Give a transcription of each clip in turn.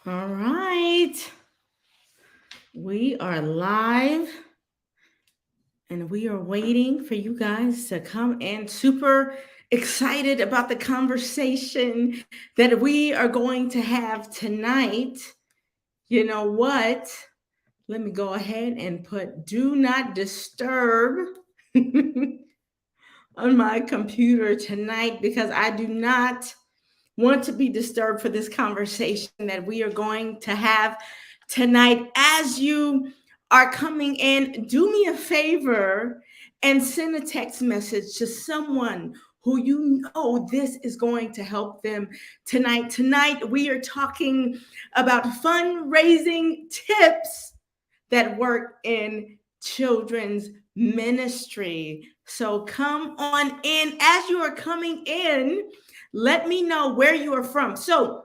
All right. We are live and we are waiting for you guys to come in. Super excited about the conversation that we are going to have tonight. You know what? Let me go ahead and put do not disturb on my computer tonight because I do not want to be disturbed for this conversation that we are going to have tonight. As you are coming in, do me a favor and send a text message to someone who you know this is going to help them tonight. Tonight, we are talking about fundraising tips that work in children's ministry. So come on in. As you are coming in, let me know where you are from. So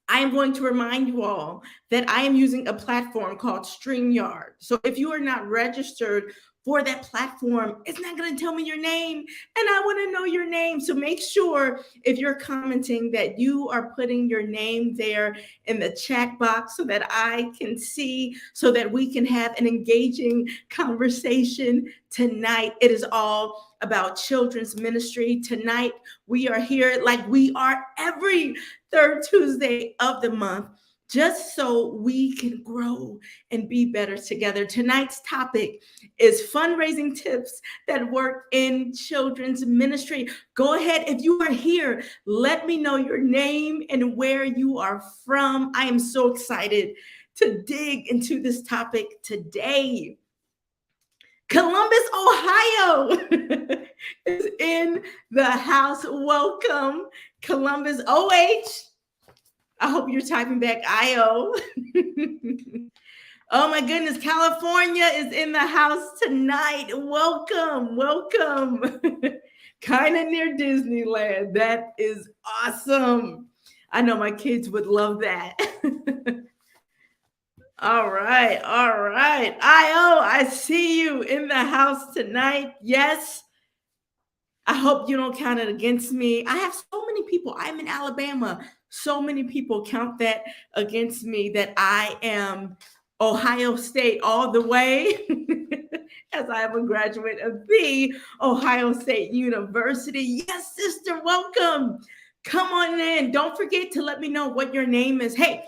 I am going to remind you all that I am using a platform called StreamYard. So if you are not registered for that platform, it's not going to tell me your name, and I want to know your name. So make sure if you're commenting that you are putting your name there in the chat box so that I can see, so that we can have an engaging conversation tonight. It is all about children's ministry. Tonight, we are here like we are every third Tuesday of the month, just so we can grow and be better together. Tonight's topic is fundraising tips that work in children's ministry. Go ahead, if you are here, let me know your name and where you are from. I am so excited to dig into this topic today. Columbus, Ohio is in the house. Welcome, Columbus, OH. I hope you're typing back IO. Oh my goodness, California is in the house tonight. Welcome, welcome. Kind of near Disneyland. That is awesome. I know my kids would love that. All right, all right. I see you in the house tonight. Yes. I hope you don't count it against me. I have so many people. I'm in Alabama. So many people count that against me that I am Ohio State all the way, as I am a graduate of the Ohio State University. Yes, sister, welcome. Come on in. Don't forget to let me know what your name is. Hey,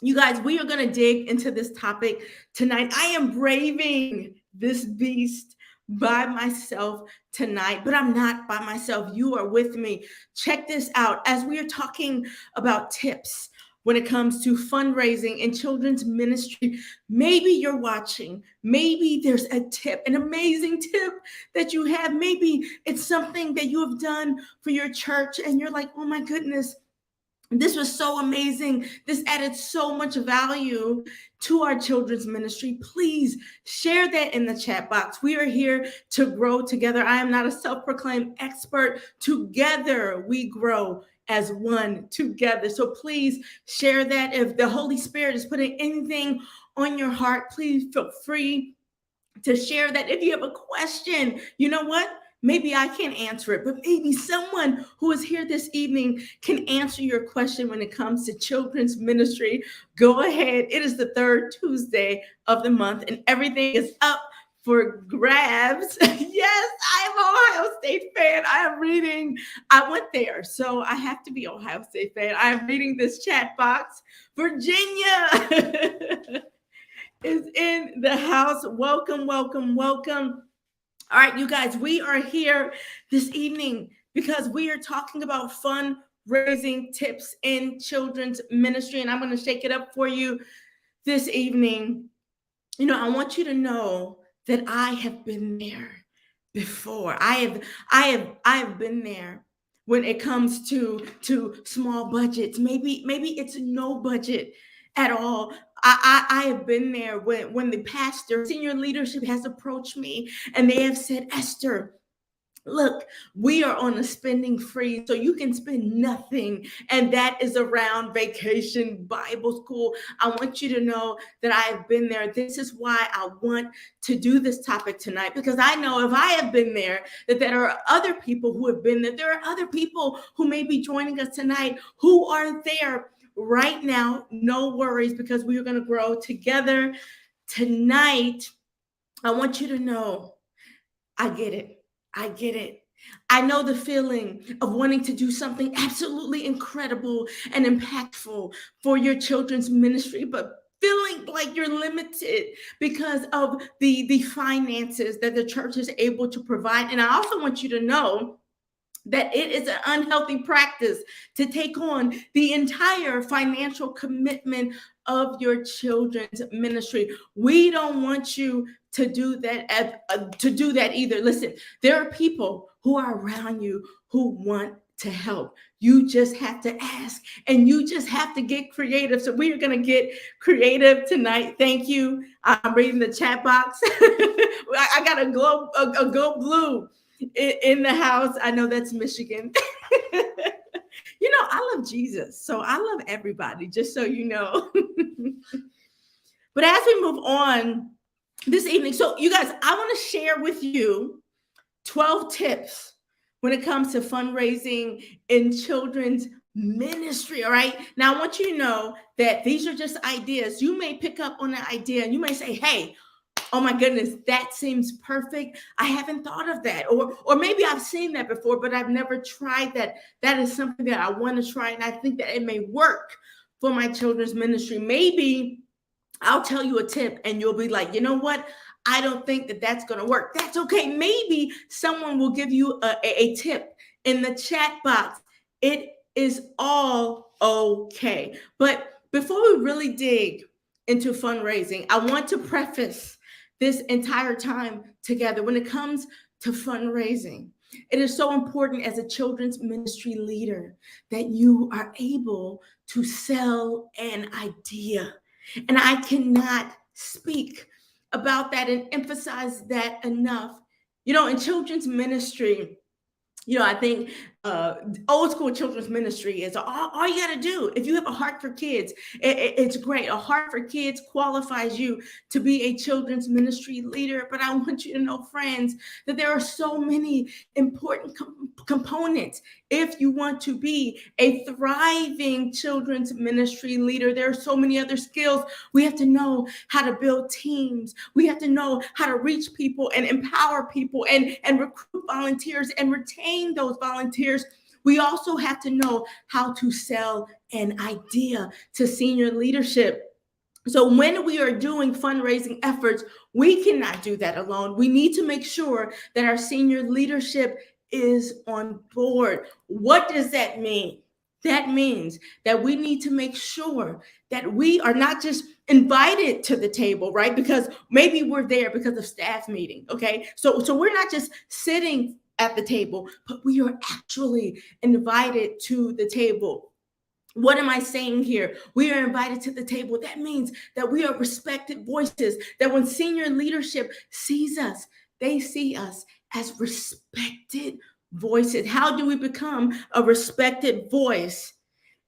you guys, we are going to dig into this topic tonight. I am braving this beast by myself tonight, but I'm not by myself. You are with me. Check this out. As we are talking about tips when it comes to fundraising in children's ministry, maybe you're watching. Maybe there's a tip, an amazing tip that you have. Maybe it's something that you have done for your church and you're like, oh my goodness, this was so amazing. This added so much value to our children's ministry. Please share that in the chat box. We are here to grow together. I am not a self-proclaimed expert. Together we grow as one together. So please share that. If the Holy Spirit is putting anything on your heart, please feel free to share that. If you have a question, you know what? Maybe I can't answer it, but maybe someone who is here this evening can answer your question when it comes to children's ministry. Go ahead. It is the third Tuesday of the month, and everything is up for grabs. Yes, I am an Ohio State fan. I went there, so I have to be Ohio State fan. I am reading this chat box. Virginia is in the house. Welcome, welcome, welcome. All right, you guys, we are here this evening because we are talking about fundraising tips in children's ministry, and I'm going to shake it up for you this evening. You know, I want you to know that I have been there before. I have been there when it comes to small budgets. Maybe it's no budget at all. I have been there when the pastor, senior leadership has approached me and they have said, Esther, look, we are on a spending freeze, so you can spend nothing. And that is around vacation, Bible school. I want you to know that I've been there. This is why I want to do this topic tonight, because I know if I have been there, that there are other people who have been there. There are other people who may be joining us tonight who aren't there, right now. No worries, because we are going to grow together. Tonight, I want you to know, I get it. I get it. I know the feeling of wanting to do something absolutely incredible and impactful for your children's ministry, but feeling like you're limited because of the finances that the church is able to provide. And I also want you to know that it is an unhealthy practice to take on the entire financial commitment of your children's ministry. We don't want you to do that either. Listen, there are people who are around you who want to help. You just have to ask, and you just have to get creative. So we are going to get creative tonight. Thank you. I'm reading the chat box. I got a go blue in the house. I know that's Michigan. I love Jesus, so I love everybody, just so you know. But as we move on this evening, so you guys, I want to share with you 12 tips when it comes to fundraising in children's ministry. All right. Now, I want you to know that these are just ideas. You may pick up on an idea and you may say, hey, oh my goodness, that seems perfect. I haven't thought of that. Or maybe I've seen that before, but I've never tried that. That is something that I want to try. And I think that it may work for my children's ministry. Maybe I'll tell you a tip and you'll be like, you know what? I don't think that that's going to work. That's okay. Maybe someone will give you a tip in the chat box. It is all okay. But before we really dig into fundraising, I want to preface this entire time together. When it comes to fundraising, it is so important as a children's ministry leader that you are able to sell an idea. And I cannot speak about that and emphasize that enough. In children's ministry, I think old school children's ministry is all you got to do. If you have a heart for kids, it's great. A heart for kids qualifies you to be a children's ministry leader. But I want you to know, friends, that there are so many important components if you want to be a thriving children's ministry leader. There are so many other skills. We have to know how to build teams. We have to know how to reach people and empower people and recruit volunteers and retain those volunteers. We also have to know how to sell an idea to senior leadership. So when we are doing fundraising efforts, we cannot do that alone. We need to make sure that our senior leadership is on board. What does that mean? That means that we need to make sure that we are not just invited to the table, right? Because maybe we're there because of staff meeting, okay? So we're not just sitting at the table, but we are actually invited to the table. What am I saying here? We are invited to the table. That means that we are respected voices, that when senior leadership sees us, they see us as respected voices. How do we become a respected voice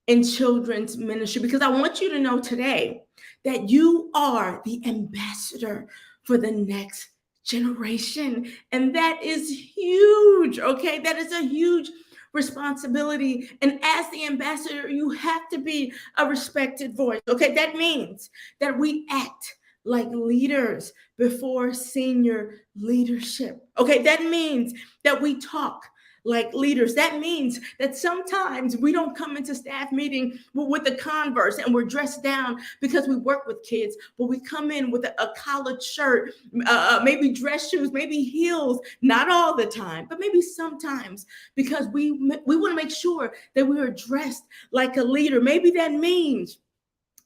in children's ministry? Because I want you to know today that you are the ambassador for the next generation. And that is huge, okay? That is a huge responsibility. And as the ambassador, you have to be a respected voice, okay? That means that we act like leaders before senior leadership, okay? That means that we talk like leaders. That means that sometimes we don't come into staff meeting with a Converse and we're dressed down because we work with kids, but we come in with a collared shirt, maybe dress shoes, maybe heels, not all the time, but maybe sometimes, because we want to make sure that we are dressed like a leader. Maybe that means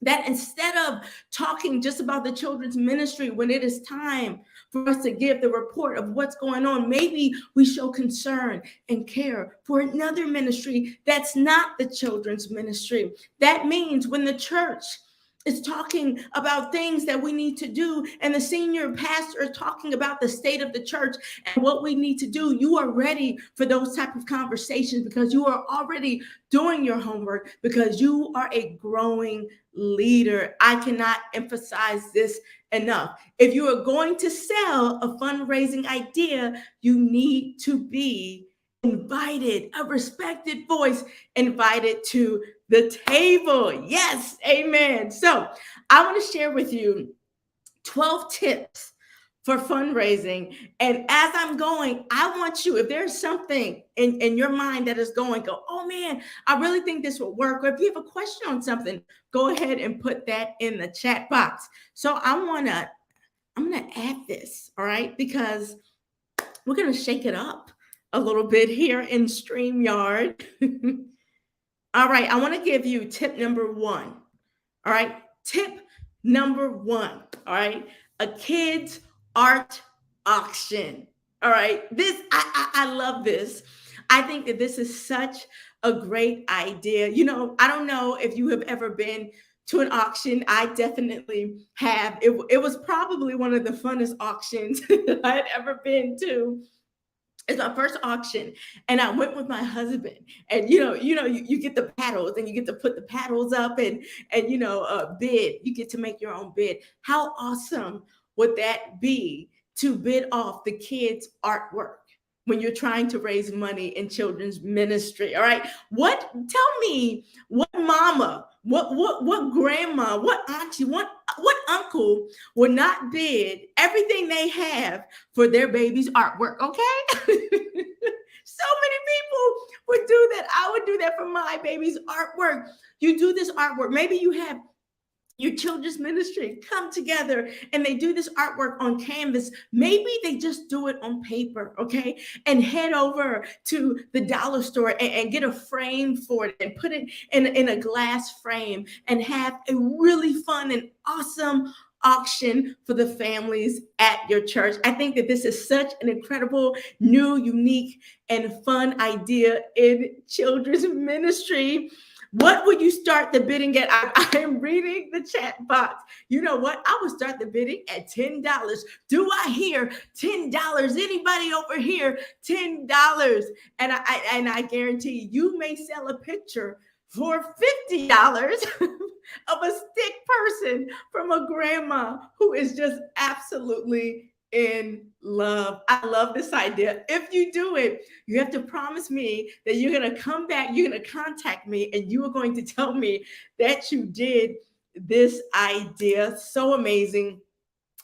that instead of talking just about the children's ministry, when it is time for us to give the report of what's going on, maybe we show concern and care for another ministry that's not the children's ministry. That means when the church is talking about things that we need to do and the senior pastor is talking about the state of the church and what we need to do, you are ready for those type of conversations because you are already doing your homework, because you are a growing leader. I cannot emphasize this enough. If you are going to sell a fundraising idea, you need to be invited, a respected voice invited to the table. Yes, amen. So I want to share with you 12 tips for fundraising. And as I'm going, I want you, if there's something in your mind that is going, go, oh man, I really think this will work. Or if you have a question on something, go ahead and put that in the chat box. So I'm gonna add this, all right, because we're gonna shake it up a little bit here in StreamYard. All right, I want to give you tip number one. All right, tip number one. All right, a kid's art auction. All right, this I love this. I think that this is such a great idea. You know, I don't know if you have ever been to an auction. I definitely have. It was probably one of the funnest auctions that I had ever been to. It's my first auction, and I went with my husband. And you get the paddles, and you get to put the paddles up, and bid. You get to make your own bid. How awesome would that be to bid off the kids' artwork when you're trying to raise money in children's ministry? All right, tell me what mama, what grandma, what auntie, what uncle would not bid everything they have for their baby's artwork, okay? So many people would do that. I would do that for my baby's artwork. You do this artwork. Maybe you have your children's ministry come together and they do this artwork on canvas. Maybe they just do it on paper, okay? And head over to the dollar store and get a frame for it and put it in a glass frame and have a really fun and awesome auction for the families at your church. I think that this is such an incredible, new, unique, and fun idea in children's ministry. What would you start the bidding at? I am reading the chat box. You know what? I would start the bidding at $10. Do I hear $10? Anybody over here? $10. And I guarantee you may sell a picture for $50 of a stick person from a grandma who is just absolutely in love. I love this idea. If you do it, you have to promise me that you're going to come back, you're going to contact me, and you are going to tell me that you did this idea. So amazing.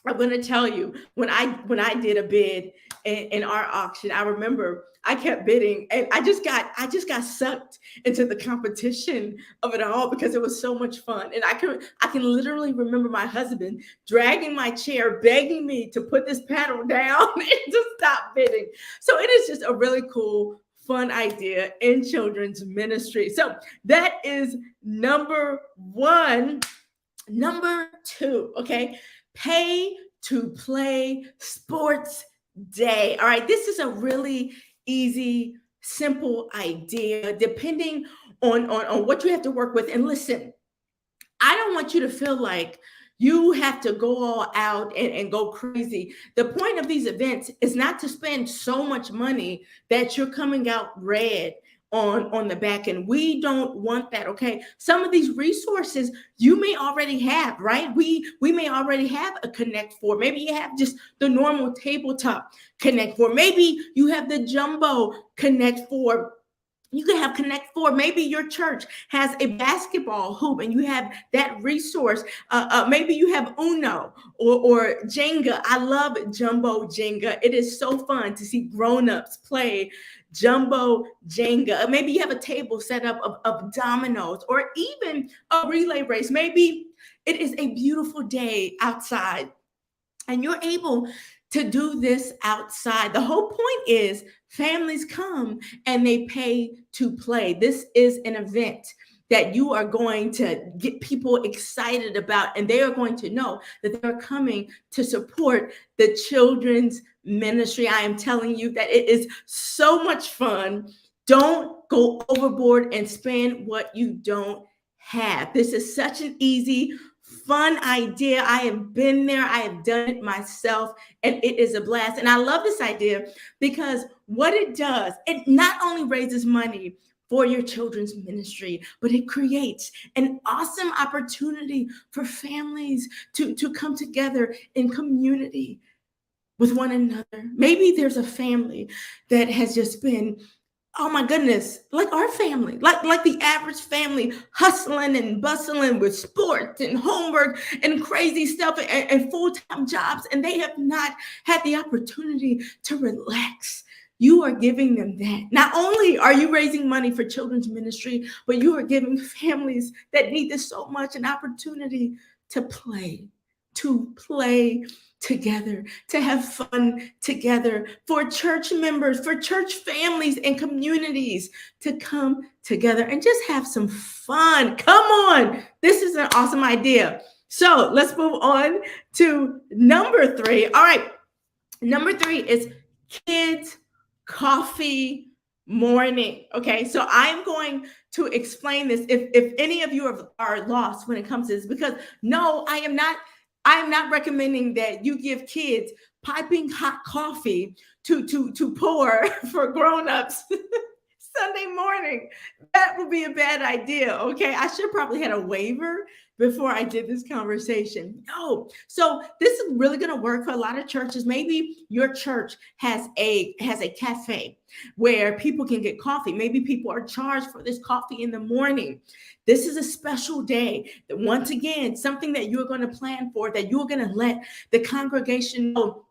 I'm going to tell you, when I did a bid in our auction, I remember I kept bidding, and I just got sucked into the competition of it all because it was so much fun. And I can literally remember my husband dragging my chair, begging me to put this paddle down and to stop bidding. So it is just a really cool, fun idea in children's ministry. So that is number one. Number two, okay, pay to play sports day. All right, this is a really easy, simple idea, depending on what you have to work with. And listen, I don't want you to feel like you have to go all out and go crazy. The point of these events is not to spend so much money that you're coming out red on the back end. We don't want that, okay? Some of these resources you may already have, right? We may already have a Connect Four. Maybe you have just the normal tabletop Connect Four. Maybe you have the jumbo Connect Four. You can have Connect Four. Maybe your church has a basketball hoop and you have that resource. Maybe you have Uno or Jenga. I love Jumbo Jenga. It is so fun to see grown-ups play Jumbo Jenga. Maybe you have a table set up of dominoes or even a relay race. Maybe it is a beautiful day outside and you're able to do this outside. The whole point is families come and they pay to play. This is an event that you are going to get people excited about, and they are going to know that they're coming to support the children's ministry. I am telling you that it is so much fun. Don't go overboard and spend what you don't have. This is such an easy, fun idea. I have been there. I have done it myself, and it is a blast. And I love this idea because what it does, it not only raises money for your children's ministry, but it creates an awesome opportunity for families to come together in community with one another. Maybe there's a family that has just been oh my goodness, like our family, like the average family, hustling and bustling with sports and homework and crazy stuff and full-time jobs, and they have not had the opportunity to relax. You are giving them that. Not only are you raising money for children's ministry, but you are giving families that need this so much an opportunity to play, to play together, to have fun together, for church members, for church families and communities to come together and just have some fun. Come on. This is an awesome idea. So let's move on to number 3. All right. Number 3 is kids coffee morning. Okay. So I'm going to explain this if any of you are lost when it comes to this, because no, I'm not recommending that you give kids piping hot coffee to pour for grown-ups Sunday morning. That would be a bad idea. Okay. I should probably had a waiver before I did this conversation. No. So this is really going to work for a lot of churches. Maybe your church has a cafe where people can get coffee. Maybe people are charged for this coffee in the morning. This is a special day. That once again, something that you're going to plan for, that you're going to let the congregation know.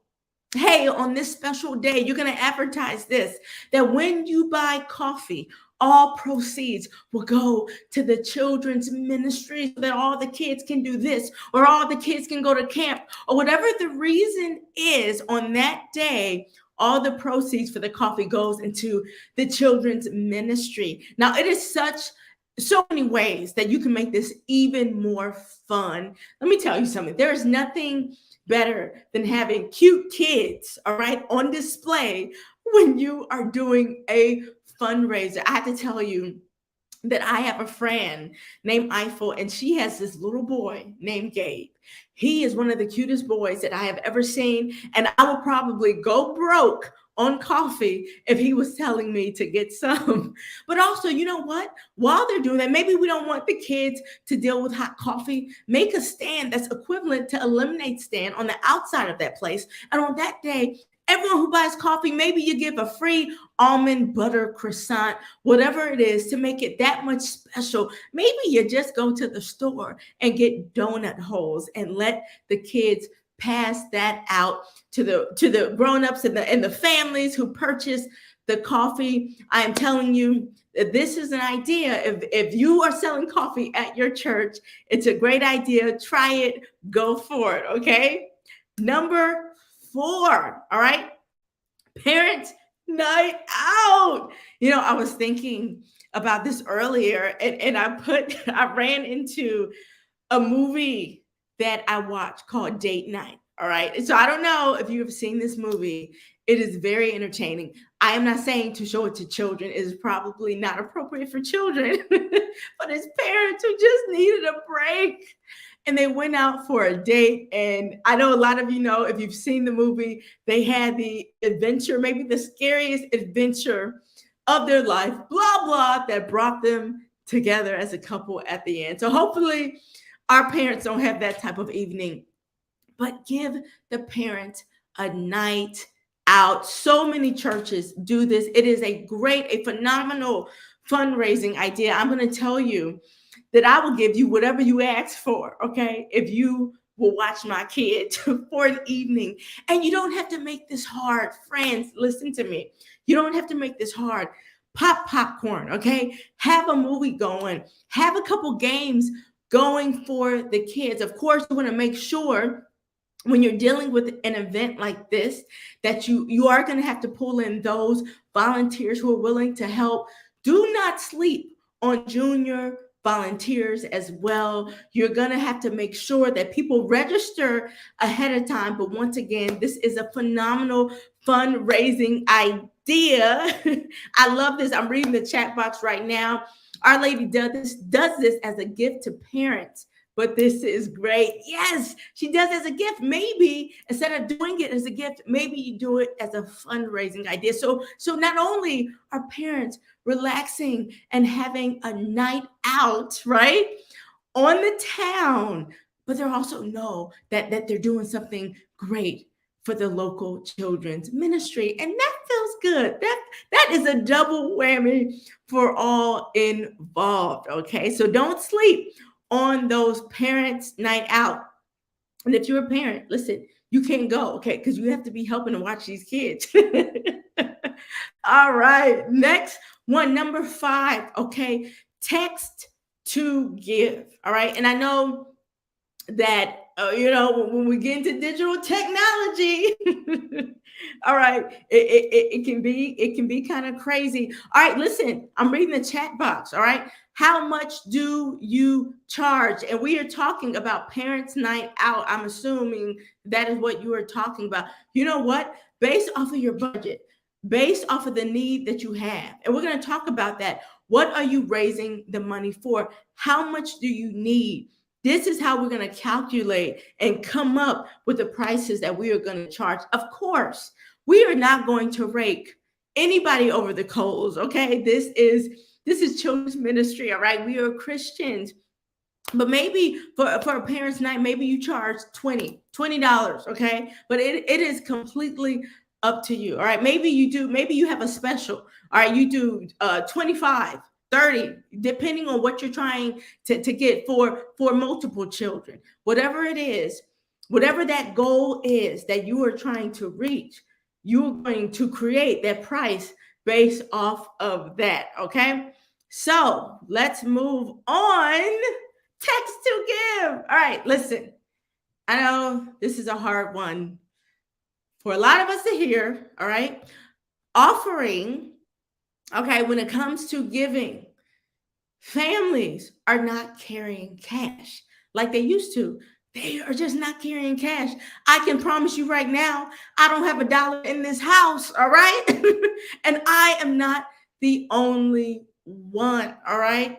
Hey, on this special day, you're going to advertise this, that when you buy coffee, all proceeds will go to the children's ministry so that all the kids can do this, or all the kids can go to camp, or whatever the reason is on that day. All the proceeds for the coffee goes into the children's ministry. Now, it is so many ways that you can make this even more fun. Let me tell you something. There is nothing better than having cute kids, all right, on display when you are doing a fundraiser. I have to tell you that I have a friend named Eiffel, and she has this little boy named Gabe. He is one of the cutest boys that I have ever seen, and I will probably go broke on coffee if he was telling me to get some. But also, you know what? While they're doing that, maybe we don't want the kids to deal with hot coffee. Make a stand that's equivalent to a lemonade stand on the outside of that place. And on that day, everyone who buys coffee, maybe you give a free almond butter croissant, whatever it is, to make it that much special. Maybe you just go to the store and get donut holes and let the kids pass that out to the grown-ups and the families who purchase the coffee. I am telling you that this is an idea. If you are selling coffee at your church, it's a great idea. Try it. Go for it. Okay. Number 4. All right. Parent night out. I was thinking about this earlier, and I ran into a movie that I watched called Date Night. All right. So I don't know if you have seen this movie. It is very entertaining. I am not saying to show it to children. It is probably not appropriate for children, but it's parents who just needed a break. And they went out for a date. And I know a lot of you know, if you've seen the movie, they had the adventure, maybe the scariest adventure of their life, blah, blah, that brought them together as a couple at the end. So hopefully our parents don't have that type of evening, but give the parent a night out. So many churches do this. It is a phenomenal fundraising idea. I'm going to tell you that I will give you whatever you ask for, okay? If you will watch my kid for an evening. And you don't have to make this hard. Friends, listen to me. You don't have to make this hard. Pop popcorn, okay? Have a movie going. Have a couple games going for the kids. Of course, you want to make sure when you're dealing with an event like this that you are going to have to pull in those volunteers who are willing to help. Do not sleep on junior volunteers as well. You're going to have to make sure that people register ahead of time. But once again, this is a phenomenal fundraising idea. I love this. I'm reading the chat box right now. Our Lady does this as a gift to parents. But this is great. Yes, she does as a gift. Maybe instead of doing it as a gift, maybe you do it as a fundraising idea. So not only are parents relaxing and having a night out, right, on the town, but they also know that they're doing something great for the local children's ministry. And that feels good. That is a double whammy for all involved. Okay, so don't sleep on those parents' night out. And if you're a parent, listen, you can't go, okay, because you have to be helping to watch these kids. All right, next one, number 5. Okay, text to give. All right, and I know that when we get into digital technology, all right, it can be kind of crazy. All right, listen, I'm reading the chat box. All right, how much do you charge? And we are talking about parents night out. I'm assuming that is what you are talking about. You know what, based off of your budget, based off of the need that you have, and we're going to talk about that. What are you raising the money for? How much do you need? This is how we're going to calculate and come up with the prices that we are going to charge. Of course, we are not going to rake anybody over the coals. Okay, this is children's ministry. All right, we are Christians, but maybe for a parents' night, maybe you charge $20. Okay, but it is completely up to you. All right, maybe you have a special. All right, you do 25. 30, depending on what you're trying to get for multiple children. Whatever it is, whatever that goal is that you are trying to reach, you're going to create that price based off of that. Okay, so let's move on. Text to give. All right, listen, I know this is a hard one for a lot of us to hear. All right, offering. Okay, when it comes to giving, families are not carrying cash like they used to. They are just not carrying cash. I can promise you right now, I don't have a dollar in this house, all right? And I am not the only one, all right?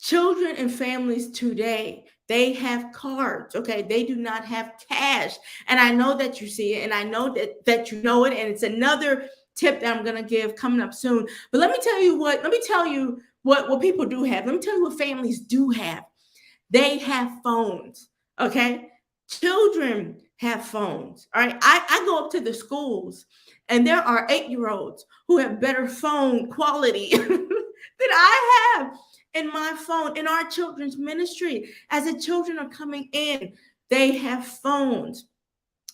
Children and families today, they have cards, okay? They do not have cash. And I know that you see it, and I know that you know it, and it's another tip that I'm going to give coming up soon. But let me tell you what people do have. Let me tell you what families do have. They have phones, okay? Children have phones, all right? I go up to the schools, and there are 8-year-olds who have better phone quality than I have in my phone, in our children's ministry. As the children are coming in, they have phones.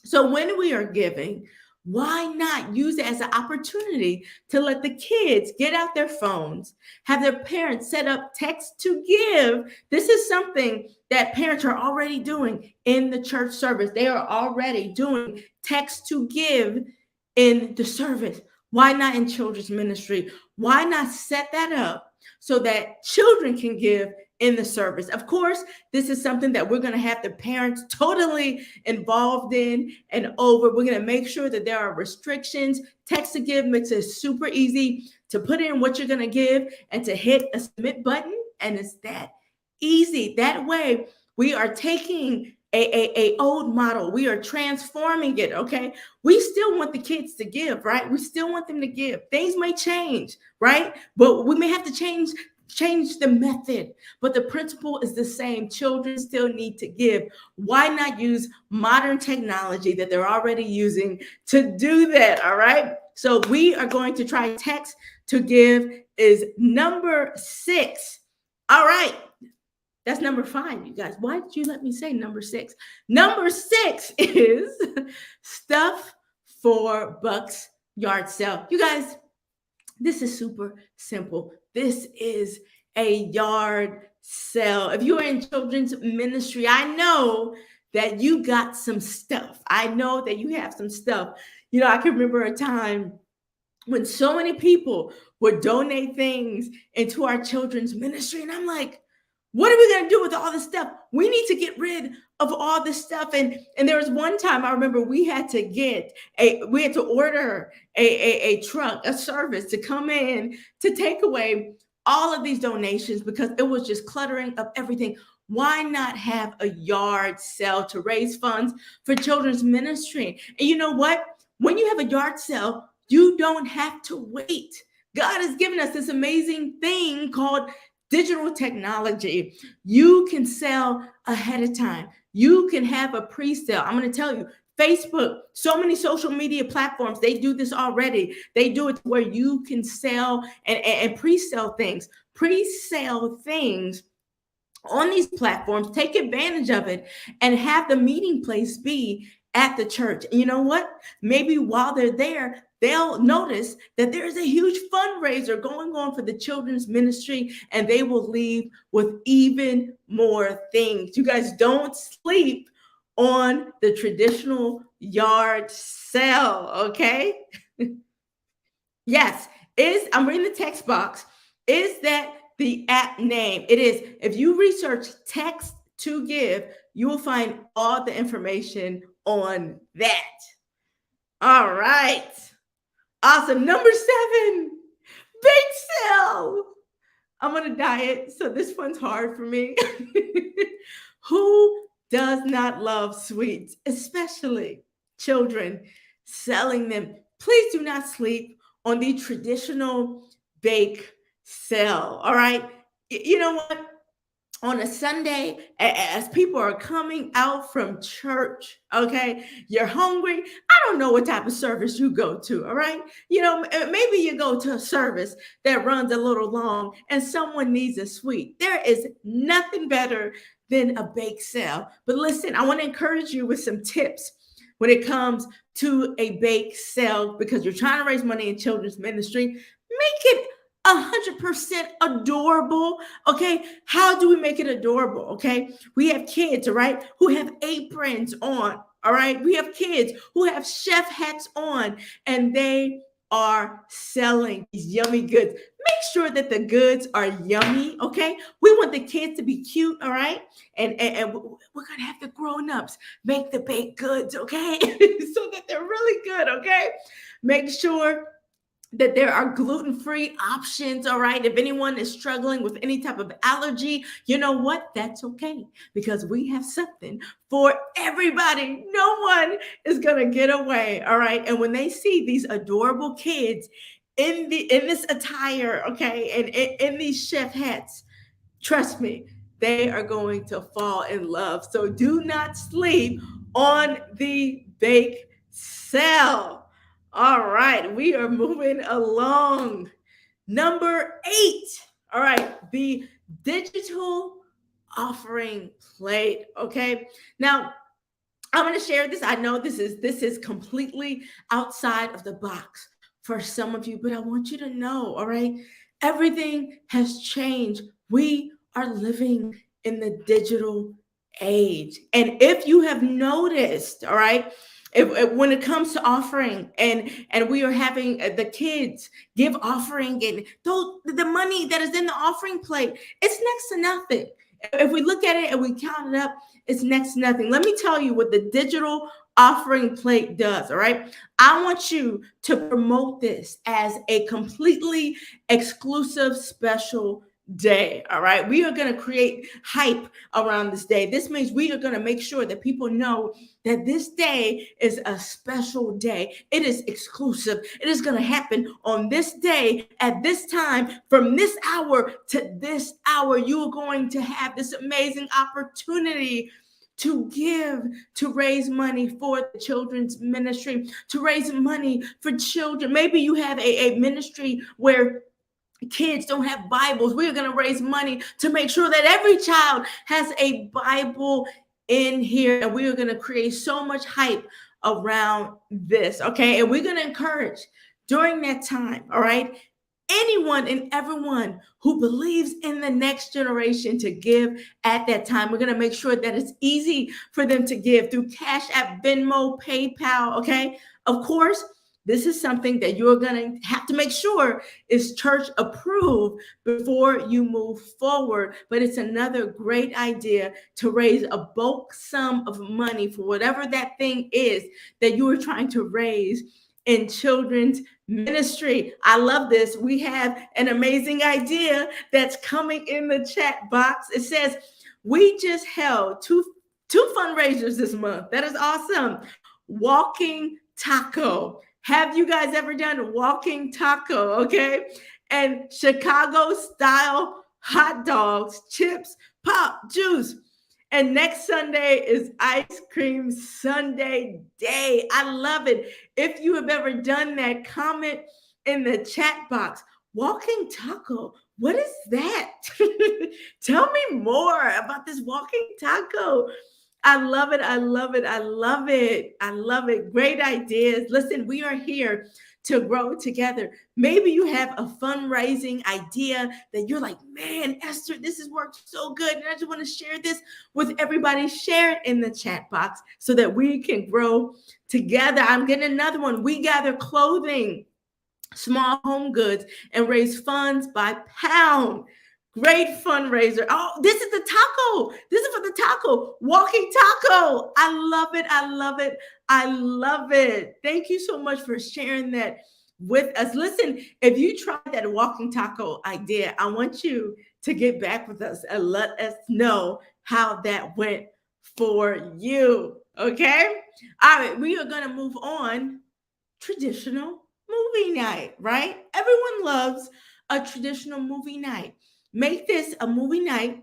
So when we are giving, why not use it as an opportunity to let the kids get out their phones, have their parents set up text to give? This is something that parents are already doing in the church service. They are already doing text to give in the service. Why not in children's ministry? Why not set that up so that children can give in the service? Of course, this is something that we're going to have the parents totally involved in and over. We're going to make sure that there are restrictions. Text to give makes it super easy to put in what you're going to give and to hit a submit button. And it's that easy. That way, we are taking a old model. We are transforming it, okay? We still want the kids to give, right? We still want them to give. Things may change, right? But we may have to change the method, but the principle is the same. Children still need to give. Why not use modern technology that they're already using to do that? All right. So we are going to try text to give is number 6. All right. That's number 5, you guys. Why did you let me say number 6? Number 6 is stuff for Buck's yard sale. You guys, this is super simple. This is a yard sale. If you are in children's ministry, I know that you got some stuff. I know that you have some stuff. I can remember a time when so many people would donate things into our children's ministry. And I'm like, what are we going to do with all this stuff? We need to get rid of all this stuff. And there was one time I remember we had to order a truck, a service to come in to take away all of these donations because it was just cluttering up everything. Why not have a yard sale to raise funds for children's ministry? And you know what? When you have a yard sale, you don't have to wait. God has given us this amazing thing called digital technology. You can sell ahead of time. You can have a pre-sale. I'm going to tell you, Facebook, so many social media platforms, they do this already. They do it where you can sell and pre-sell things. Pre-sale things on these platforms, take advantage of it, and have the meeting place be at the church. And you know what? Maybe while they're there, they'll notice that there's a huge fundraiser going on for the children's ministry, and they will leave with even more things. You guys, don't sleep on the traditional yard sale, okay? Yes, I'm reading the text box. Is that the app name? It is. If you research text to give, you will find all the information on that. All right. Awesome. Number 7, bake sale. I'm on a diet, so this one's hard for me. Who does not love sweets, especially children? Selling them. Please do not sleep on the traditional bake sale. All right. You know what? On a Sunday, as people are coming out from church, okay, you're hungry. I don't know what type of service you go to, all right? Maybe you go to a service that runs a little long and someone needs a sweet. There is nothing better than a bake sale. But listen, I want to encourage you with some tips when it comes to a bake sale, because you're trying to raise money in children's ministry. Make it 100% adorable. Okay. How do we make it adorable? Okay. We have kids, all right, who have aprons on. All right. We have kids who have chef hats on, and they are selling these yummy goods. Make sure that the goods are yummy. Okay. We want the kids to be cute. All right. And we're going to have the grown-ups make the baked goods. Okay. So that they're really good. Okay. Make sure that there are gluten-free options, all right? If anyone is struggling with any type of allergy, you know what? That's okay, because we have something for everybody. No one is gonna get away, all right? And when they see these adorable kids in this attire, okay, and in these chef hats, trust me, they are going to fall in love. So do not sleep on the bake sale. All right, we are moving along. Number 8. All right, the digital offering plate. Okay. Now, I'm going to share this. I know this is completely outside of the box for some of you, but I want you to know, all right, everything has changed. We are living in the digital age. And if you have noticed, all right, when it comes to offering, and we are having the kids give offering, and the money that is in the offering plate, it's next to nothing. If we look at it and we count it up, it's next to nothing. Let me tell you what the digital offering plate does. All right. I want you to promote this as a completely exclusive special day. All right. We are going to create hype around this day. This means we are going to make sure that people know that this day is a special day. It is exclusive. It is going to happen on this day at this time, from this hour to this hour. You are going to have this amazing opportunity to give, to raise money for the children's ministry, to raise money for children. Maybe you have a ministry where kids don't have Bibles. We're going to raise money to make sure that every child has a Bible in here. And we are going to create so much hype around this. Okay. And we're going to encourage during that time, all right, anyone and everyone who believes in the next generation to give at that time. We're going to make sure that it's easy for them to give through Cash App, Venmo, PayPal. Okay. Of course, this is something that you're going to have to make sure is church approved before you move forward. But it's another great idea to raise a bulk sum of money for whatever that thing is that you are trying to raise in children's ministry. I love this. We have an amazing idea that's coming in the chat box. It says, we just held two fundraisers this month. That is awesome. Walking taco. Have you guys ever done walking taco? Okay. And Chicago style hot dogs, chips, pop, juice. And next Sunday is Ice Cream Sunday Day. I love it. If you have ever done that, comment in the chat box. Walking taco. What is that? Tell me more about this walking taco. I love it. I love it. I love it. I love it. Great ideas. Listen, we are here to grow together. Maybe you have a fundraising idea that you're like, man, Esther, this has worked so good. And I just want to share this with everybody. Share it in the chat box so that we can grow together. I'm getting another one. We gather clothing, small home goods, and raise funds by pound. Great fundraiser. Oh, this is the taco. This is for the taco. Walking taco. I love it. I love it. I love it. Thank you so much for sharing that with us. Listen, if you tried that walking taco idea, I want you to get back with us and let us know how that went for you. Okay? All right, we are going to move on. Traditional movie night, right? Everyone loves a traditional movie night. Make this a movie night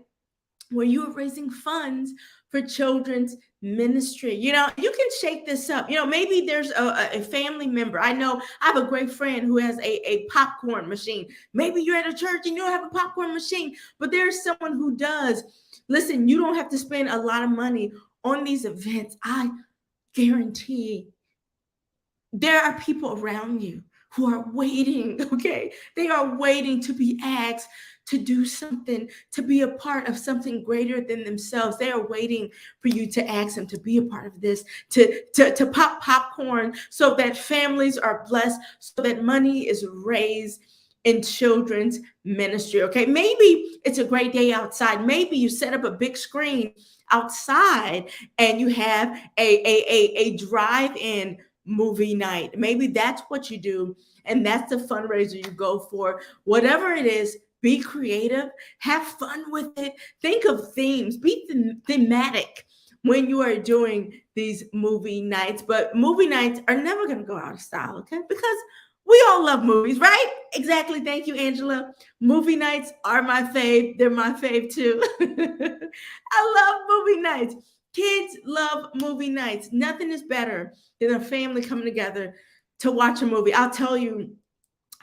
where you are raising funds for children's ministry. You know, you can shake this up. You know, maybe there's a family member. I know I have a great friend who has a popcorn machine. Maybe you're at a church and you don't have a popcorn machine, but there's someone who does. Listen, you don't have to spend a lot of money on these events. I guarantee there are people around you who are waiting, okay? They are waiting to be asked to do something, to be a part of something greater than themselves. They are waiting for you to ask them to be a part of this, to pop popcorn so that families are blessed, so that money is raised in children's ministry, okay? Maybe it's a great day outside. Maybe you set up a big screen outside and you have a drive-in movie night. Maybe that's what you do, and that's the fundraiser you go for. Whatever it is, be creative, have fun with it. Think of themes, be thematic when you are doing these movie nights. But movie nights are never going to go out of style, okay? Because we all love movies, right? Exactly. Thank you, Angela. Movie nights are my fave. They're my fave too. I love movie nights. Kids love movie nights. Nothing is better than a family coming together to watch a movie. I'll tell you,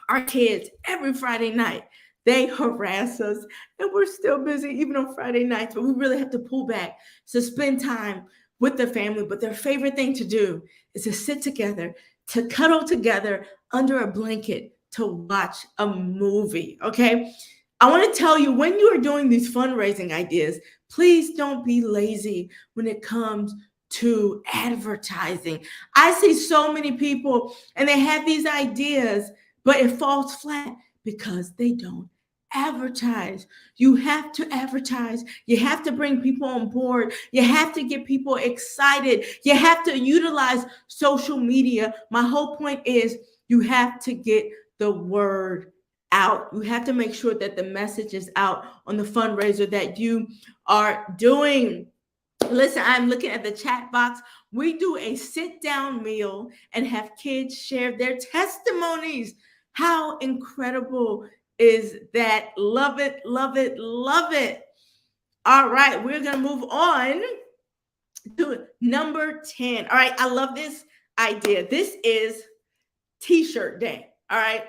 our kids every Friday night, they harass us, and we're still busy even on Friday nights, but we really have to pull back to spend time with the family. But their favorite thing to do is to sit together, to cuddle together under a blanket to watch a movie. Okay. I want to tell you, when you are doing these fundraising ideas, please don't be lazy when it comes to advertising. I see so many people and they have these ideas, but it falls flat because they don't advertise. You have to advertise. You have to bring people on board. You have to get people excited. You have to utilize social media. My whole point is you have to get the word out. You have to make sure that the message is out on the fundraiser that you are doing. Listen, I'm looking at the chat box. We do a sit down meal and have kids share their testimonies. How incredible is that? Love it, love it, love it. All right, we're going to move on to number 10. All right, I love this idea. This is T-shirt day. All right.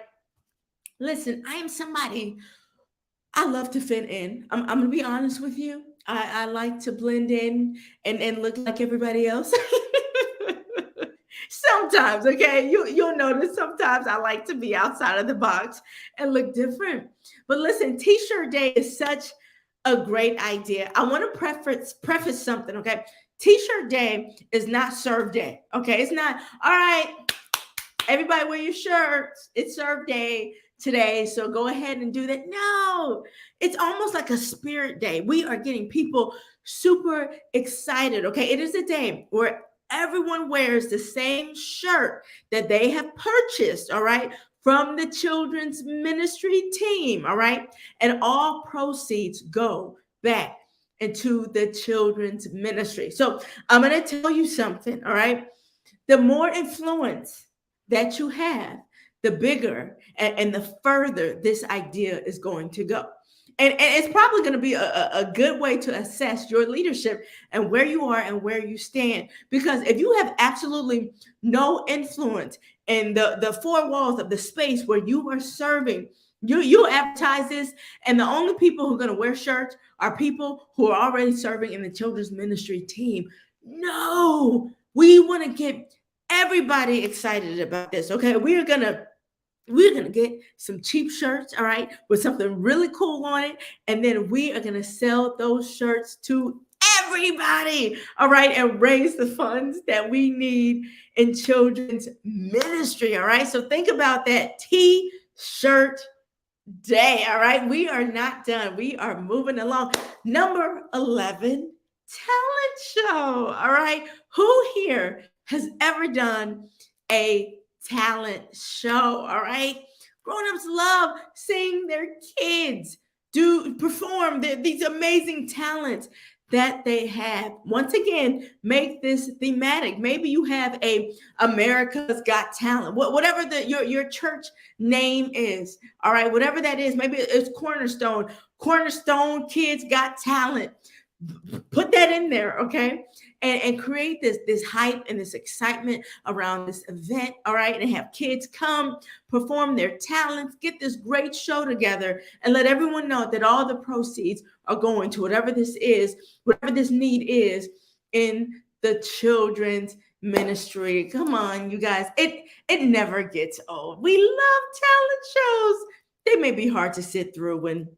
Listen, I am somebody, I love to fit in. I'm going to be honest with you. I like to blend in and look like everybody else. Sometimes, okay, you'll notice sometimes I like to be outside of the box and look different. But listen, T-shirt day is such a great idea. I want to preface something, okay? T-shirt day is not serve day, okay? It's not, all right, everybody wear your shirts. It's serve day today, so go ahead and do that. No, it's almost like a spirit day. We are getting people super excited, okay? It is a day where everyone wears the same shirt that they have purchased, all right, from the children's ministry team, all right? And all proceeds go back into the children's ministry. So I'm going to tell you something, all right? The more influence that you have, the bigger and the further this idea is going to go. And it's probably going to be a good way to assess your leadership and where you are and where you stand. Because if you have absolutely no influence in the four walls of the space where you are serving, you advertise this, and the only people who are going to wear shirts are people who are already serving in the children's ministry team. No, we want to get everybody excited about this. Okay, we're gonna get some cheap shirts, all right, with something really cool on it, and then we are gonna sell those shirts to everybody, all right, and raise the funds that we need in children's ministry, all right. So think about that T-shirt day. All right. We are not done. We are moving along. Number 11, talent show. All right. Who here has ever done a talent show? All right. Grown-ups love seeing their kids do perform these amazing talents that they have. Once again, make this thematic. Maybe you have a America's Got Talent, whatever your church name is. All right, whatever that is, maybe it's Cornerstone Kids Got Talent. Put that in there, okay? And create this hype and this excitement around this event, all right? And have kids come perform their talents, get this great show together, and let everyone know that all the proceeds are going to whatever this is, whatever this need is in the children's ministry. Come on, you guys. It never gets old. We love talent shows. They may be hard to sit through when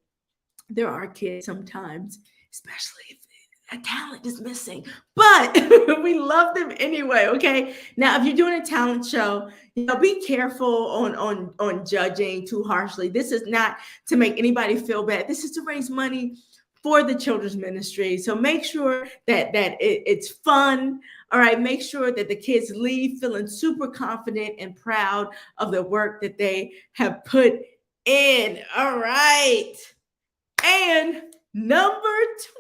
there are kids sometimes, especially if a talent is missing, but we love them anyway. Okay. Now, if you're doing a talent show, be careful on judging too harshly. This is not to make anybody feel bad. This is to raise money for the children's ministry. So make sure that it's fun. All right. Make sure that the kids leave feeling super confident and proud of the work that they have put in. All right. And number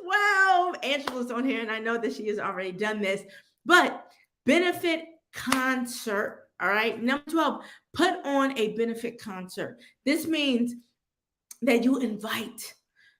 12, Angela's on here, and I know that she has already done this, but benefit concert. All right. Number 12, put on a benefit concert. This means that you invite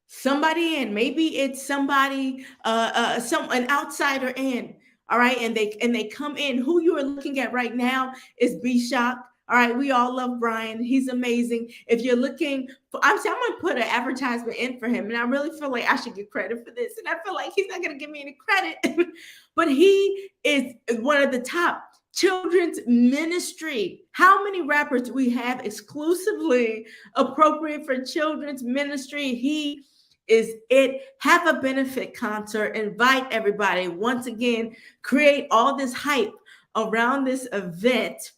somebody in. Maybe it's somebody, an outsider in. All right. And they come in. Who you are looking at right now is B-Shock. All right, we all love Brian. He's amazing. If you're looking for, I'm going to put an advertisement in for him, and I really feel like I should get credit for this, and I feel like he's not going to give me any credit, but he is one of the top children's ministry. How many rappers do we have exclusively appropriate for children's ministry? He is it. Have a benefit concert, invite everybody. Once again, create all this hype around this event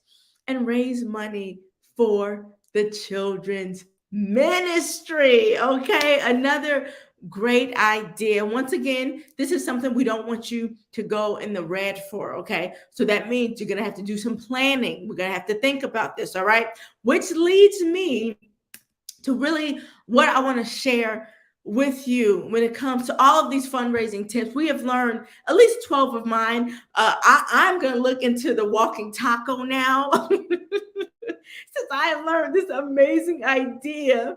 and raise money for the children's ministry. Okay, another great idea. Once again, this is something we don't want you to go in the red for. Okay, so that means you're gonna have to do some planning. We're gonna have to think about this. All right, which leads me to really what I want to share with you when it comes to all of these fundraising tips. We have learned at least 12 of mine. I'm going to look into the walking taco now since I have learned this amazing idea.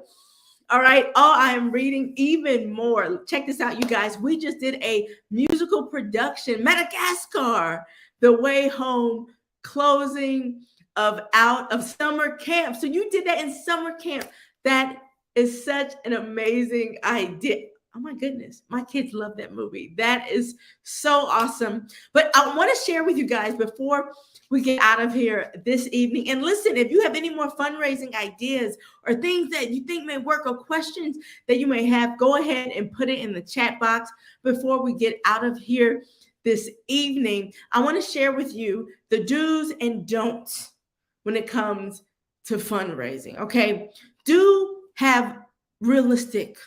All right. Oh, I am reading even more. Check this out, you guys. We just did a musical production, Madagascar, The Way Home, closing out of summer camp. So you did that in summer camp. That is such an amazing idea. Oh my goodness, my kids love that movie. That is so awesome. But I want to share with you guys before we get out of here this evening. And listen, if you have any more fundraising ideas or things that you think may work or questions that you may have, go ahead and put it in the chat box before we get out of here this evening. I want to share with you the do's and don'ts when it comes to fundraising. Okay. Do have realistic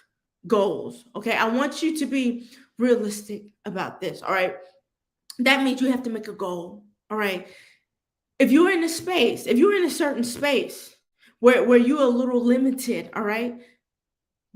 goals. Okay. I want you to be realistic about this. All right. That means you have to make a goal. All right. If you're in a space, if you're in a certain space where you're a little limited, all right,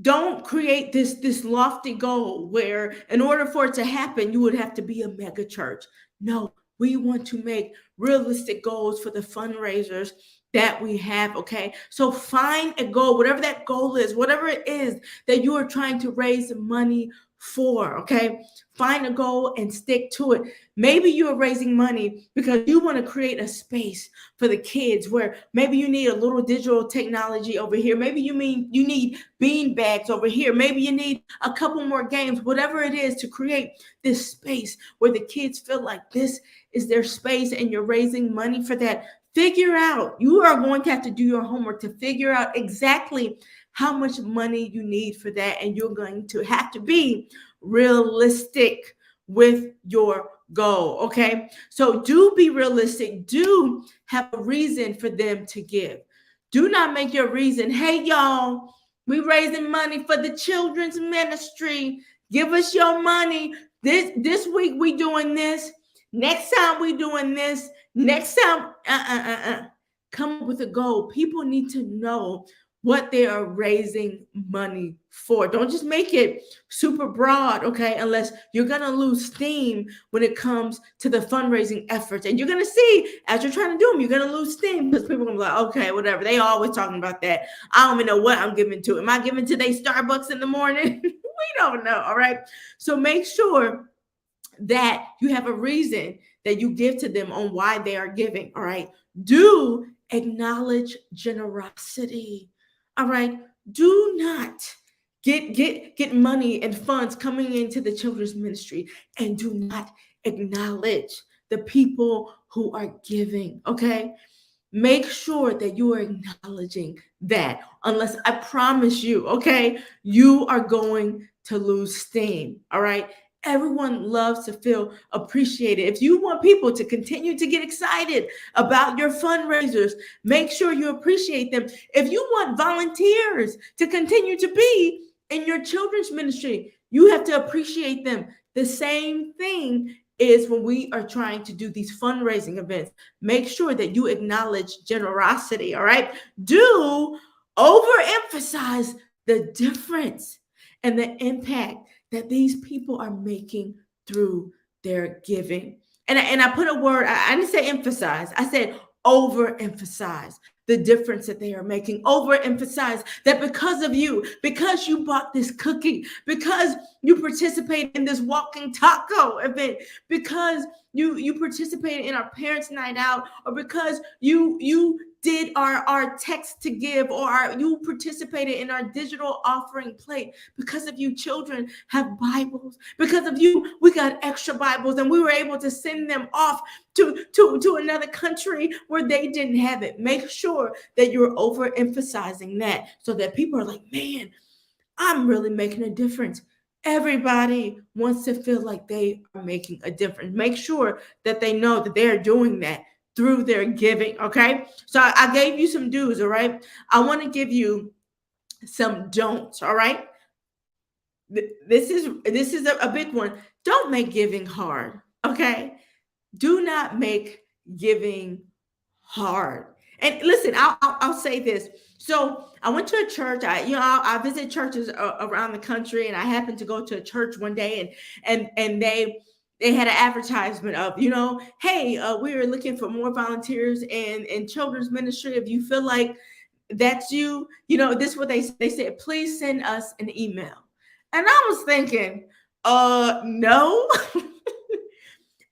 don't create this lofty goal where in order for it to happen, you would have to be a mega church. No, we want to make realistic goals for the fundraisers that we have. Okay, so find a goal, whatever that goal is, whatever it is that you are trying to raise money for. Okay, find a goal and stick to it. Maybe you are raising money because you want to create a space for the kids where maybe you need a little digital technology over here. Maybe you need bean bags over here. Maybe you need a couple more games, whatever it is, to create this space where the kids feel like this is their space, and you're raising money for that. Figure out, you are going to have to do your homework to figure out exactly how much money you need for that. And you're going to have to be realistic with your goal. Okay, so do be realistic. Do have a reason for them to give. Do not make your reason, hey y'all, we raising money for the children's ministry, give us your money. This week we doing this, next time we doing this, next time come up with a goal. People need to know what they are raising money for. Don't just make it super broad, okay? Unless you're gonna lose steam when it comes to the fundraising efforts. And you're gonna see, as you're trying to do them, you're gonna lose steam because people are gonna be like, okay, whatever. They always talking about that. I don't even know what I'm giving to. Am I giving to they Starbucks in the morning? We don't know, all right? So make sure that you have a reason that you give to them on why they are giving, all right? Do acknowledge generosity. All right. Do not get money and funds coming into the children's ministry and do not acknowledge the people who are giving. Okay. Make sure that you are acknowledging that. Unless, I promise you, okay, you are going to lose steam. All right. Everyone loves to feel appreciated. If you want people to continue to get excited about your fundraisers, make sure you appreciate them. If you want volunteers to continue to be in your children's ministry, you have to appreciate them. The same thing is when we are trying to do these fundraising events. Make sure that you acknowledge generosity, all right? Do overemphasize the difference and the impact that these people are making through their giving. And I put a word, I didn't say emphasize, I said overemphasize the difference that they are making. Overemphasize that because of you, because you bought this cookie, because you participated in this walking taco event, because you participated in our parents' night out, or because you did our text to give, or you participated in our digital offering plate. Because of you, children have Bibles. Because of you, we got extra Bibles, and we were able to send them off to another country where they didn't have it. Make sure that you're overemphasizing that so that people are like, man, I'm really making a difference. Everybody wants to feel like they are making a difference. Make sure that they know that they're doing that through their giving, okay? So I gave you some do's, all right? I want to give you some don'ts, all right? This is a big one. Don't make giving hard, okay? Do not make giving hard. And listen, I'll say this. So I went to a church. I visit churches around the country, and I happened to go to a church one day, and they had an advertisement of, hey, we are looking for more volunteers in children's ministry. If you feel like that's you, this is what they said. Please send us an email. And I was thinking, no,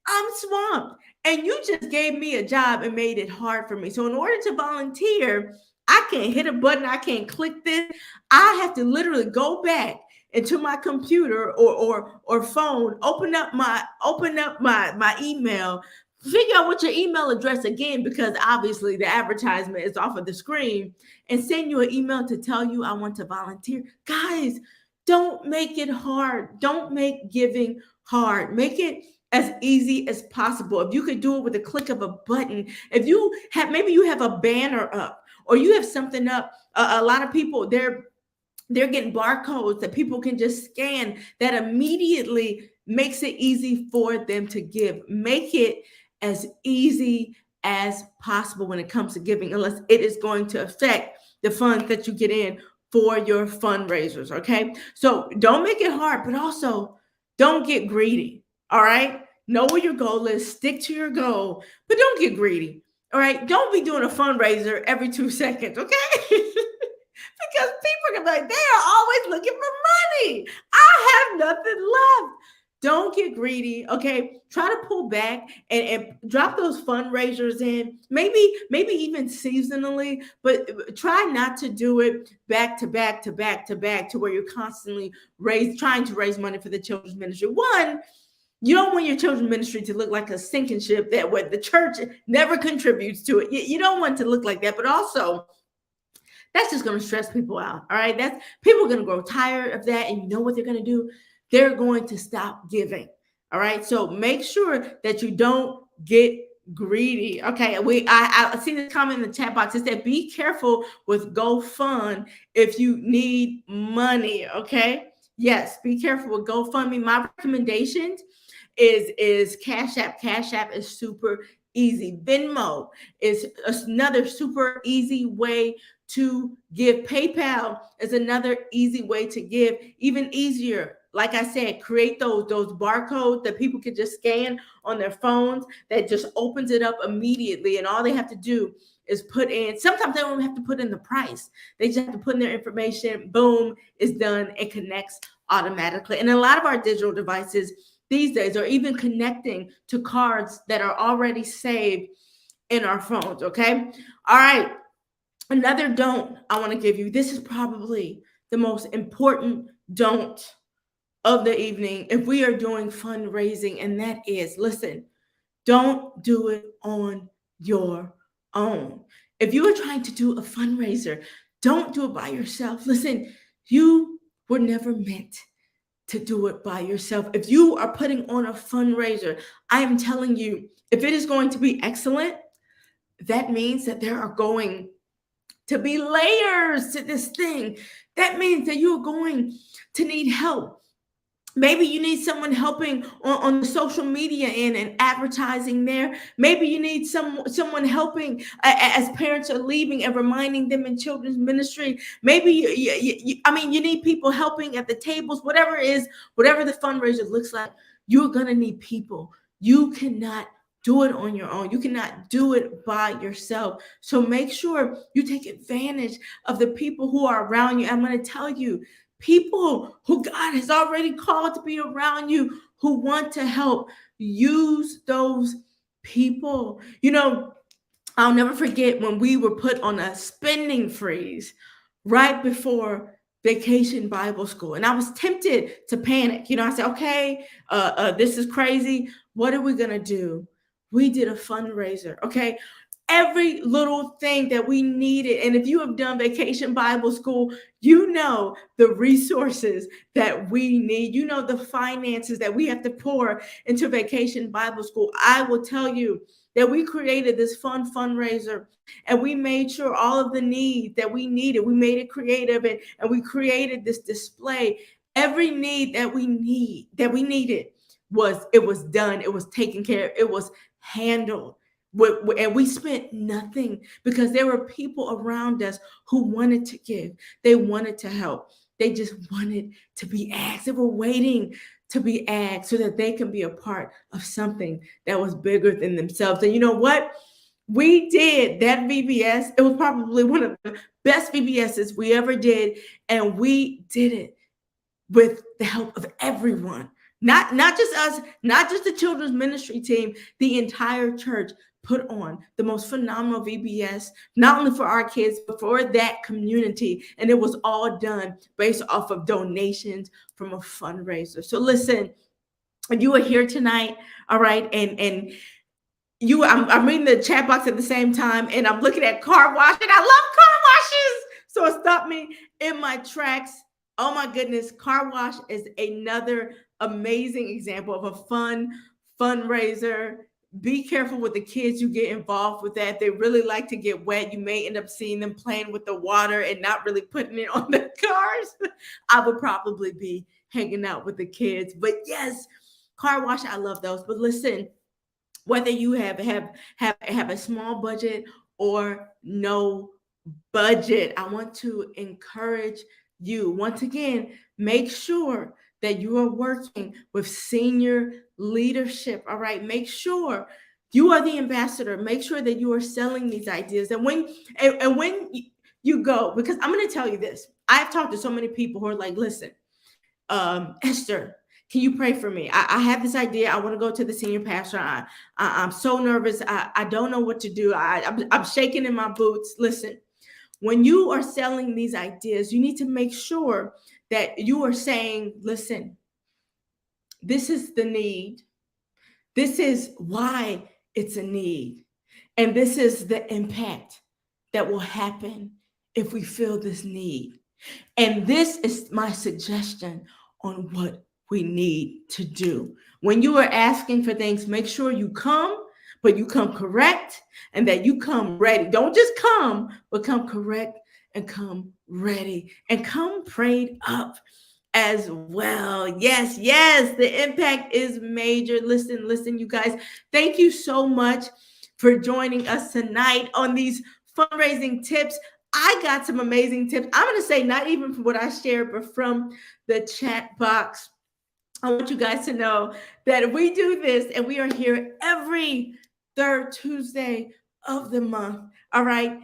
I'm swamped. And you just gave me a job and made it hard for me. So in order to volunteer, I can't hit a button. I can't click this. I have to literally go back into my computer or phone, open up my email, figure out what your email address again, because obviously the advertisement is off of the screen, and send you an email to tell you I want to volunteer. Guys, don't make it hard. Don't make giving hard. Make it as easy as possible. If you could do it with a click of a button, if you have, maybe you have a banner up, or you have something up. A lot of people, they're getting barcodes that people can just scan, that immediately makes it easy for them to give. Make it as easy as possible when it comes to giving, unless it is going to affect the funds that you get in for your fundraisers. Okay, so don't make it hard, but also don't get greedy. All right, know what your goal is, stick to your goal, but don't get greedy. All right. Don't be doing a fundraiser every 2 seconds, okay? Because people can be like, they are always looking for money. I have nothing left. Don't get greedy, okay? Try to pull back and drop those fundraisers in, maybe even seasonally, but try not to do it back to back to back to back to where you're constantly trying to raise money for the children's ministry. One, you don't want your children's ministry to look like a sinking ship that where the church never contributes to it. You don't want it to look like that, but also that's just going to stress people out. All right. That's people are going to grow tired of that. And you know what they're going to do? They're going to stop giving. All right. So make sure that you don't get greedy. Okay. I see this comment in the chat box. It said, be careful with GoFund if you need money. Okay. Yes, be careful with GoFundMe. My recommendations is Cash App. Cash App is super easy. Venmo is another super easy way to give. PayPal is another easy way to give. Even easier, like I said, create those barcodes that people can just scan on their phones that just opens it up immediately. And all they have to do is put in, sometimes they don't have to put in the price. They just have to put in their information, boom, it's done. It connects automatically. And a lot of our digital devices these days are even connecting to cards that are already saved in our phones, okay? All right. Another don't I want to give you. This is probably the most important don't of the evening if we are doing fundraising, and that is, listen, don't do it on your own. If you are trying to do a fundraiser, don't do it by yourself. Listen, you were never meant to do it by yourself. If you are putting on a fundraiser, I am telling you, if it is going to be excellent, that means that there are going to be layers to this thing. That means that you're going to need help. Maybe you need someone helping on the social media and advertising there. Maybe you need someone helping as parents are leaving and reminding them in children's ministry. Maybe you need people helping at the tables. Whatever it is, whatever the fundraiser looks like, you're gonna need people. You cannot do it on your own. You cannot do it by yourself. So make sure you take advantage of the people who are around you. I'm going to tell you, people who God has already called to be around you, who want to help. Use those people. You know, I'll never forget when we were put on a spending freeze right before Vacation Bible School. And I was tempted to panic. You know, I said, okay, this is crazy. What are we going to do? We did a fundraiser. Okay. Every little thing that we needed. And if you have done Vacation Bible School, you know the resources that we need. You know the finances that we have to pour into Vacation Bible School. I will tell you that we created this fun fundraiser and we made sure all of the needs that we needed, we made it creative and we created this display. Every need that we needed was done. It was taken care of. It was handled. And we spent nothing because there were people around us who wanted to give. They wanted to help. They just wanted to be asked. They were waiting to be asked so that they can be a part of something that was bigger than themselves. And you know what? We did that VBS. It was probably one of the best VBSs we ever did. And we did it with the help of everyone. Not just us, not just the children's ministry team, the entire church put on the most phenomenal VBS, not only for our kids, but for that community. And it was all done based off of donations from a fundraiser. So listen, you are here tonight, all right, and I'm reading the chat box at the same time, and I'm looking at car wash, and I love car washes. So it stopped me in my tracks. Oh my goodness, car wash is another amazing example of a fun fundraiser. Be careful with the kids you get involved with that. They really like to get wet. You may end up seeing them playing with the water and not really putting it on the cars. I would probably be hanging out with the kids. But yes, car wash, I love those. But listen, whether you have a small budget or no budget, I want to encourage you once again, make sure that you are working with senior leadership. All right. Make sure You are the ambassador. Make sure that you are selling these ideas. And when you go, because I'm going to tell you this, I've talked to so many people who are like, listen, Esther, can you pray for me? I have this idea. I want to go to the senior pastor. I'm so nervous. I don't know what to do. I'm shaking in my boots. Listen, when you are selling these ideas, you need to make sure that you are saying, listen, this is the need. This is why it's a need. And this is the impact that will happen if we feel this need. And this is my suggestion on what we need to do. When you are asking for things, make sure you come, but you come correct and that you come ready. Don't just come, but come correct and come ready and come prayed up as well. Yes, yes, the impact is major. Listen, you guys, thank you so much for joining us tonight on these fundraising tips. I got some amazing tips. I'm going to say not even from what I shared, but from the chat box. I want you guys to know that we do this and we are here every third Tuesday of the month. All right.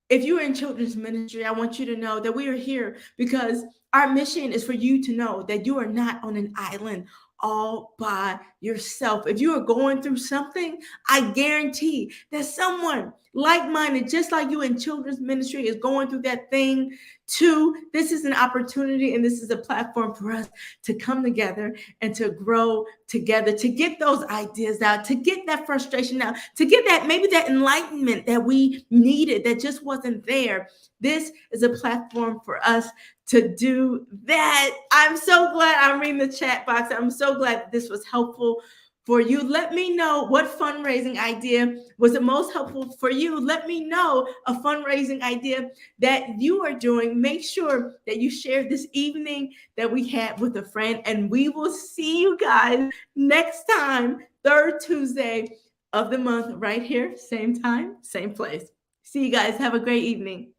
If you're in children's ministry, I want you to know that we are here because our mission is for you to know that you are not on an island all by yourself. If you are going through something, I guarantee that someone like-minded, just like you in children's ministry, is going through that thing too. This is an opportunity and this is a platform for us to come together and to grow together, to get those ideas out, to get that frustration out, to get that maybe that enlightenment that we needed that just wasn't there. This is a platform for us to do that. I'm so glad I'm reading the chat box. I'm so glad that this was helpful for you. Let me know what fundraising idea was the most helpful for you. Let me know a fundraising idea that you are doing. Make sure that you share this evening that we had with a friend, and we will see you guys next time, third Tuesday of the month, right here, same time, same place. See you guys. Have a great evening.